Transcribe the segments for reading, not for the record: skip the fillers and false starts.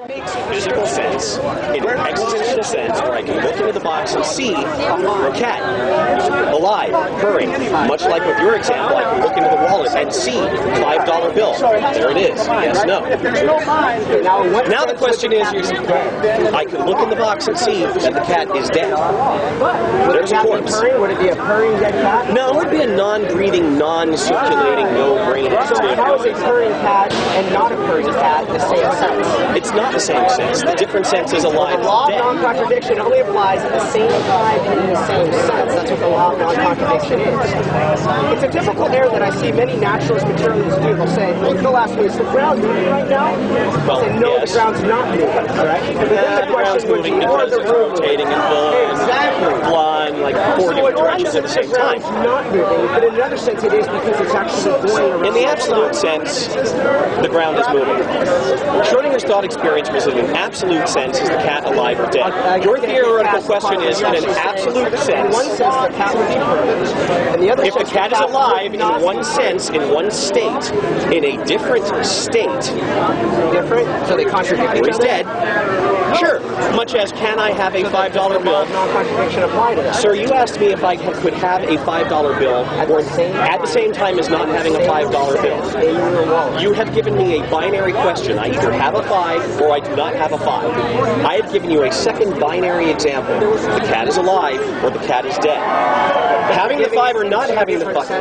Makes physical sense in an existential sense where I can look into the box and see a cat alive, purring. Much like with your example, I can look into the wallet and see $5 bill. There it is. Yes, no. Now the question is, I can look in the box and see that the cat is dead. There's a corpse. Would it be a purring dead cat? No, it would be a non-breathing, non-circulating, no-brain activity. So how is a purring cat and not a purring cat the same sense? It's not the same sense. The different sense is alive. The law of non-contradiction only applies at the same time and in the same sense. That's what the law of non-contradiction is. It's a typical error that I see many naturalist materialists do. They'll ask me, is the ground moving right now? I'll say, no, yes. the ground's not moving, correct? The ground's moving because it's rotating and flying like 4 different directions at the same time. The ground's not moving, but in another sense it is because it's actually going around. In the absolute sense, the ground is moving. Schrodinger's thought experience was in an absolute sense, is the cat alive or dead? Your theoretical question is, in an absolute sense, if the cat is alive in one sense, in one state, in a different state, different, so they contradict each other? He's dead. Sure. Much as, can I have a $5 bill? Non-contradiction apply to that. Sir, you asked me if I could have a $5 bill at the same time as not having a $5 bill. You have given me a binary question. I either have a 5 or I do not have a 5. I have given you a second binary example. The cat is alive or the cat is dead. Having the 5 or not having the 5.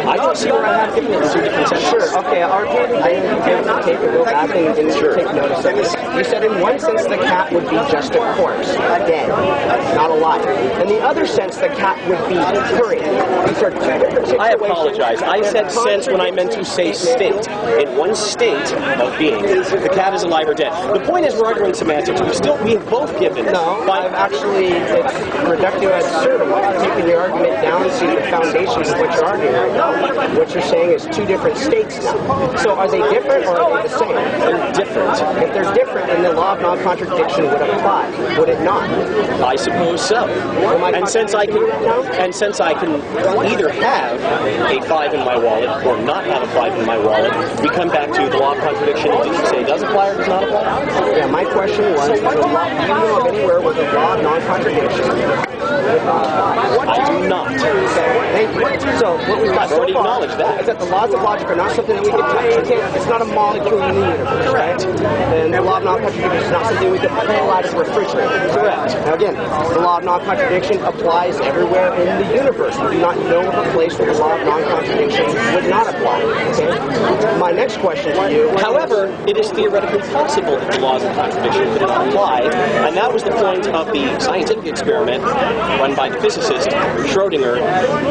I don't see where I have given it 2 different senses. Sure, okay, I can't take it real back and take notice of this. You said in one sense the cat would be just a corpse, dead, not alive. In the other sense the cat would be purring. These are 2 different situations. I apologize. I said sense when I meant to say state. In one state of being, the cat is alive or dead. The point is we're arguing semantics. We've both given. No, I've actually, it's reductive ad absurdum. I'm taking the argument down to the foundations of what you're arguing right now. What you're saying is 2 different states now. So are they different or are they the same? They're different. If they're different, then the law of non-contradiction would apply, would it not? I suppose so. And since I can either have a 5 in my wallet or not have a 5 in my wallet, we come back to the law of contradiction. Did you say does apply or does not apply? Yeah, my question was, do you know of anywhere where the law of non-contradiction would not apply? I do not. Thank you. So what we've got so far is that the laws of logic are not something that we can touch. It's not a molecule in the universe, correct? And the law of non-contradiction is not something we can pull out of the refrigerator. Correct. Now again, the law of non-contradiction applies everywhere in the universe. We do not know of a place where the law of non-contradiction would not apply. Okay? My next question to you... However, it is theoretically possible that the laws of contradiction would not apply, and that was the point of the scientific experiment run by the physicist Schrodinger,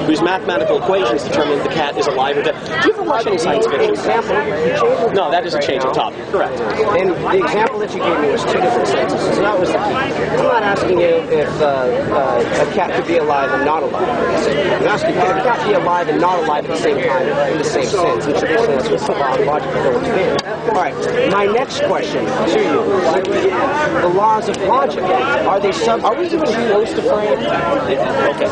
whose mathematical equations determined the cat is alive or dead. Do you ever watch any science fiction? No, that is a change of topic. Correct. And the example that you gave me was 2 different senses, so that was the key. I'm not asking you if a cat could be alive and not alive. I'm asking, could a cat be alive and not alive at the same time in the same sense? And traditionally, that's what the law of logic is going to be. All right, my next question to you. The laws of logic, are we even close to frame? Okay.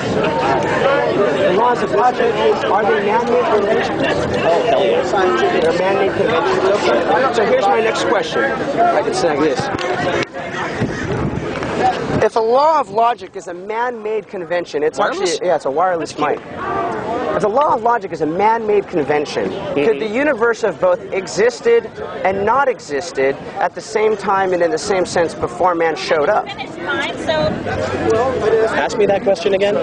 The laws of logic, are they man-made conventions? Oh, hell yes. They're man-made conventions. Okay. So here's my next question. I can snag this. If a law of logic is a man-made convention, it's wireless? actually, it's a wireless mic. If the law of logic is a man-made convention, could the universe have both existed and not existed at the same time and in the same sense before man showed up? Ask me that question again.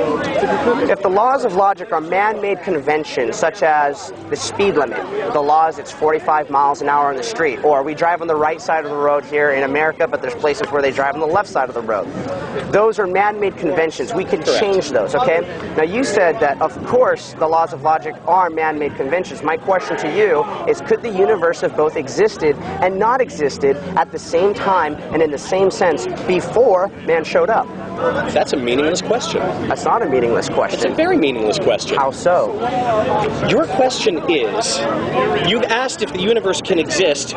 If the laws of logic are man-made conventions, such as the speed limit, the law is it's 45 miles an hour on the street, or we drive on the right side of the road here in America, but there's places where they drive on the left side of the road. Those are man-made conventions. We can change those, okay? Now, you said that, of course, the laws of logic are man-made conventions. My question to you is, could the universe have both existed and not existed at the same time and in the same sense before man showed up? That's a meaningless question. That's not a meaningless question. It's a very meaningless question. How so? Your question is, you've asked if the universe can exist.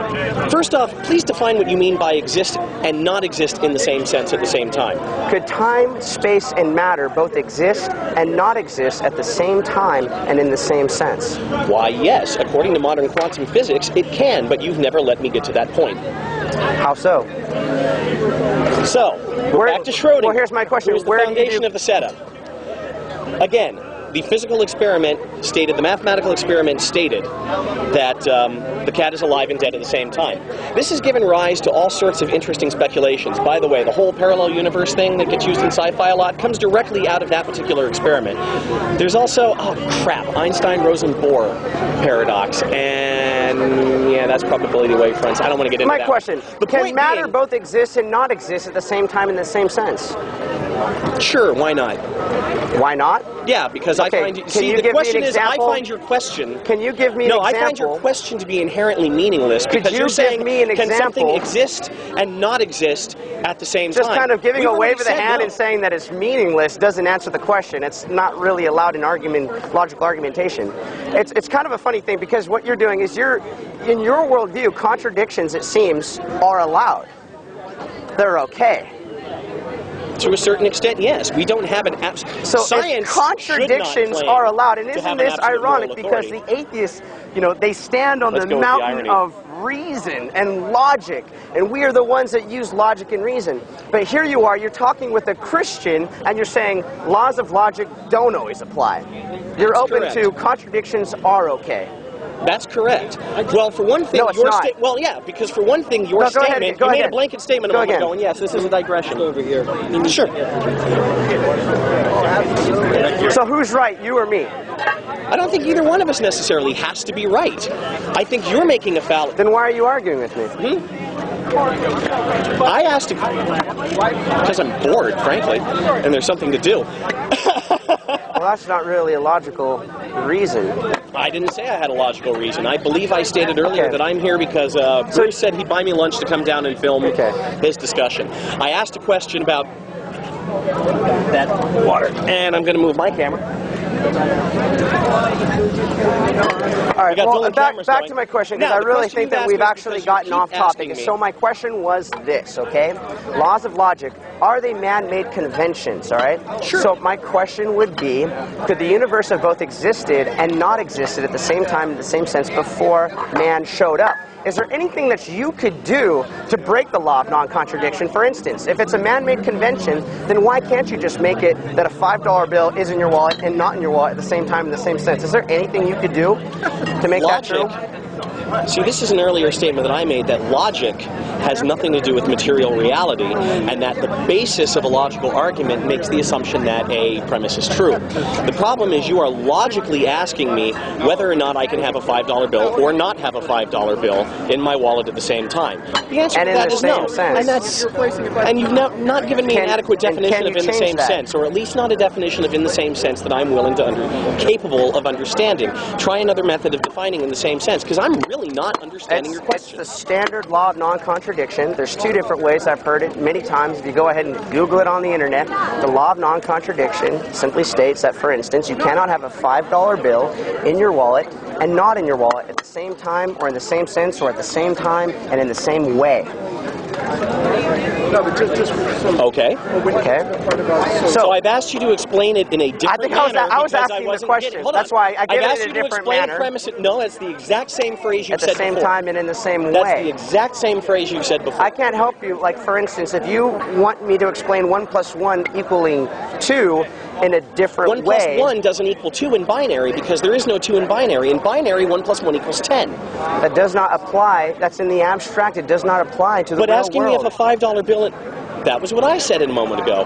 First off, please define what you mean by exist and not exist in the same sense at the same time. Could time, space, and matter both exist and not exist at the same time and in the same sense? Why, yes. According to modern quantum physics, it can, but you've never let me get to that point. How so? So, we're back to Schrodinger. Well, here's my question. Here's the foundation of the setup. Again, the physical experiment stated, the mathematical experiment stated that the cat is alive and dead at the same time. This has given rise to all sorts of interesting speculations. By the way, the whole parallel universe thing that gets used in sci-fi a lot comes directly out of that particular experiment. There's also, Einstein-Rosen-Bohr paradox, and yeah, that's probability wavefronts. I don't want to get into that. My question, can matter both exist and not exist at the same time in the same sense? Sure, why not? Why not? Yeah, because I find... See, the question is, I find your question... Can you give me an example? No, I find your question to be inherently meaningless because you're saying, can something exist and not exist at the same time? Just kind of giving a wave of the hand and saying that it's meaningless doesn't answer the question. It's not really allowed in logical argumentation. It's kind of a funny thing because what you're doing is in your worldview, contradictions, it seems, are allowed. They're okay. To a certain extent, yes. We don't have an absolute... So science contradictions are allowed. And isn't this ironic because the atheists, they stand on the mountain of reason and logic, and we are the ones that use logic and reason. But here you are, you're talking with a Christian, and you're saying laws of logic don't always apply. You're open to contradictions are okay. That's correct. Well, for one thing, well, yeah, because for one thing, your statement, you made a blanket statement a moment ago, and yes, this is a digression. Over here. Sure. So who's right, you or me? I don't think either one of us necessarily has to be right. I think you're making a fallacy. Then why are you arguing with me? I asked because I'm bored, frankly, and there's something to do. Well, that's not really a logical reason. I didn't say I had a logical reason. I believe I stated earlier that I'm here because Bruce said he'd buy me lunch to come down and film his discussion. I asked a question about that water, and I'm going to move my camera. All right, well, back to my question, because I really think that we've actually gotten off topic. So my question was this, okay? Laws of logic, are they man-made conventions, all right? Sure. So my question would be, could the universe have both existed and not existed at the same time in the same sense before man showed up? Is there anything that you could do to break the law of non-contradiction? For instance, if it's a man-made convention, then why can't you just make it that a $5 bill is in your wallet and not in your wallet at the same time in the same sense? Is there anything you could do to make that true? See, this is an earlier statement that I made, that logic has nothing to do with material reality, and that the basis of a logical argument makes the assumption that a premise is true. The problem is you are logically asking me whether or not I can have a $5 bill or not have a $5 bill in my wallet at the same time. The answer to that is no. And you've not given me an adequate definition of in the same sense, or at least not a definition of in the same sense that I'm willing to capable of understanding. Try another method of defining in the same sense, because I'm really not understanding your question. It's the standard law of non-contradiction. There's two different ways. I've heard it many times. If you go ahead and Google it on the internet, the law of non-contradiction simply states that, for instance, you cannot have a $5 bill in your wallet and not in your wallet at the same time, or in the same sense, or at the same time and in the same way. Okay. So I've asked you to explain it in a different manner. I was asking the question. That's why I gave it in a different manner. No, it's the exact same phrase you said before. At the same time and in the same way. That's the exact same phrase you said before. I can't help you. Like, for instance, if you want me to explain 1 + 1 equaling 2 in a different way. 1 + 1 doesn't equal 2 in binary, because there is no 2 in binary. In binary, 1 + 1 equals 10. That does not apply. That's in the abstract. It does not apply to the real world. But asking me if a $5 bill... That was what I said a moment ago.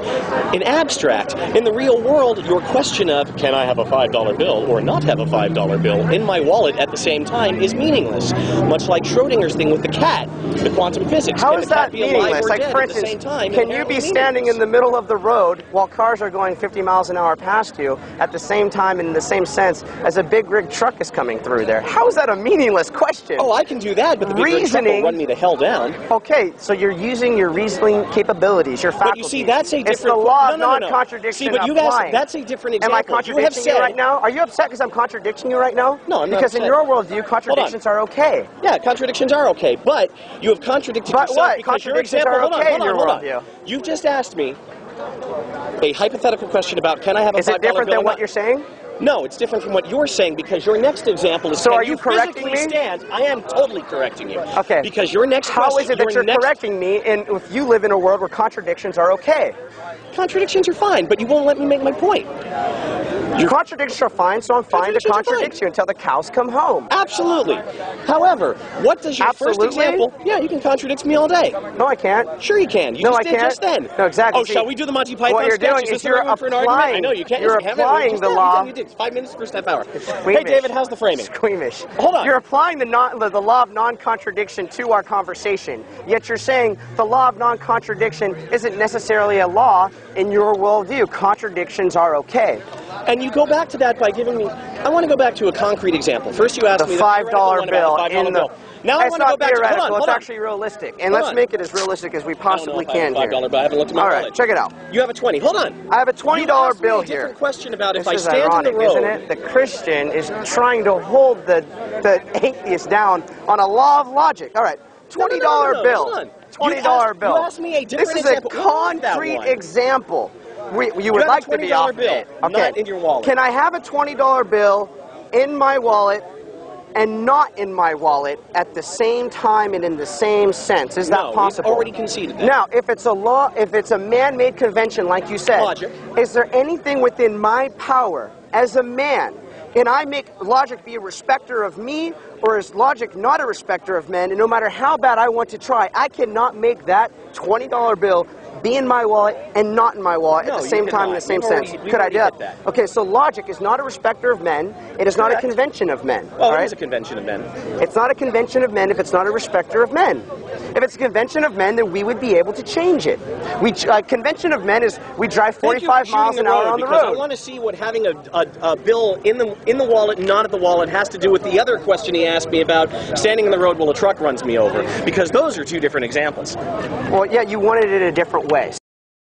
In abstract, in the real world, your question of, can I have a $5 bill or not have a $5 bill in my wallet at the same time is meaningless. Much like Schrodinger's thing with the cat, the quantum physics. How is that meaningless? Like, for instance, can you be standing in the middle of the road while cars are going 50 miles an hour past you at the same time and in the same sense as a big rig truck is coming through there? How is that a meaningless question? Oh, I can do that, but the big rig truck will run me the hell down. Okay, so you're using your reasoning capabilities, your faculties. But you see, that's a different... It's the law of non-contradiction. See, but you guys, that's a different example. Am I contradicting you right now? Are you upset because I'm contradicting you right now? No, I'm not Because upset. in your worldview, contradictions are okay. Yeah, contradictions are okay, but you have contradicted yourself because your example... Hold on. You've just asked me a hypothetical question about, can I have a $5 bill? Is it different than what you're saying? No, it's different from what you're saying because your next example is So are you correcting me? Stand. I am totally correcting you. Okay. Because your next How is it that you're correcting me and if you live in a world where contradictions are okay? Contradictions are fine, but you won't let me make my point. Contradictions are fine, so I'm fine to contradict you until the cows come home. Absolutely. However, what does your first example... Yeah, you can contradict me all day. No, I can't. Sure you can. You just did just then. No, exactly. Oh, shall we do the Monty Python what you're sketch? doing Is is you're applying. I know, you can't. You're applying the law. You did 5 minutes, first half hour. Squeamish. Hey, David, how's the framing? Squeamish. Hold on. You're applying the law of non-contradiction to our conversation, yet you're saying the law of non-contradiction isn't necessarily a law in your worldview. Contradictions are okay. And you go back to that by giving me... I want to go back to a concrete example. First you asked me the $5 bill. Now I want to go back to... Hold on. It's actually realistic. And let's make it as realistic as we possibly can here. $5 bill. I haven't looked at my wallet. All right, check it out. You have a 20. Hold on. I have a $20 bill here. Different question about if I This is stand ironic, in the road... isn't it? The Christian is trying to hold the atheist down on a law of logic. All right, $20 bill. Hold on. $20 bill. You asked me a different example. This is a concrete example. You would like to be off bill, not in your wallet. Can I have a $20 bill in my wallet and not in my wallet at the same time and in the same sense? Is that possible? No, we've already conceded that. Now, if it's a law, if it's a man-made convention, like you said, logic. Is there anything within my power as a man? Can I make logic be a respecter of me, or is logic not a respecter of men? And no matter how bad I want to try, I cannot make that $20 bill be in my wallet and not in my wallet at the same time in the same sense. Could I do that? Okay, so logic is not a respecter of men. It is not a convention of men. Well, it is a convention of men. It's not a convention of men if it's not a respecter of men. If it's a convention of men, then we would be able to change it. Convention of men is we drive 45 miles an hour on the road. I want to see what having a bill in the wallet and not at the wallet has to do with the other question he asked me about standing in the road while a truck runs me over. Because those are two different examples. Well, yeah, you wanted it a different way.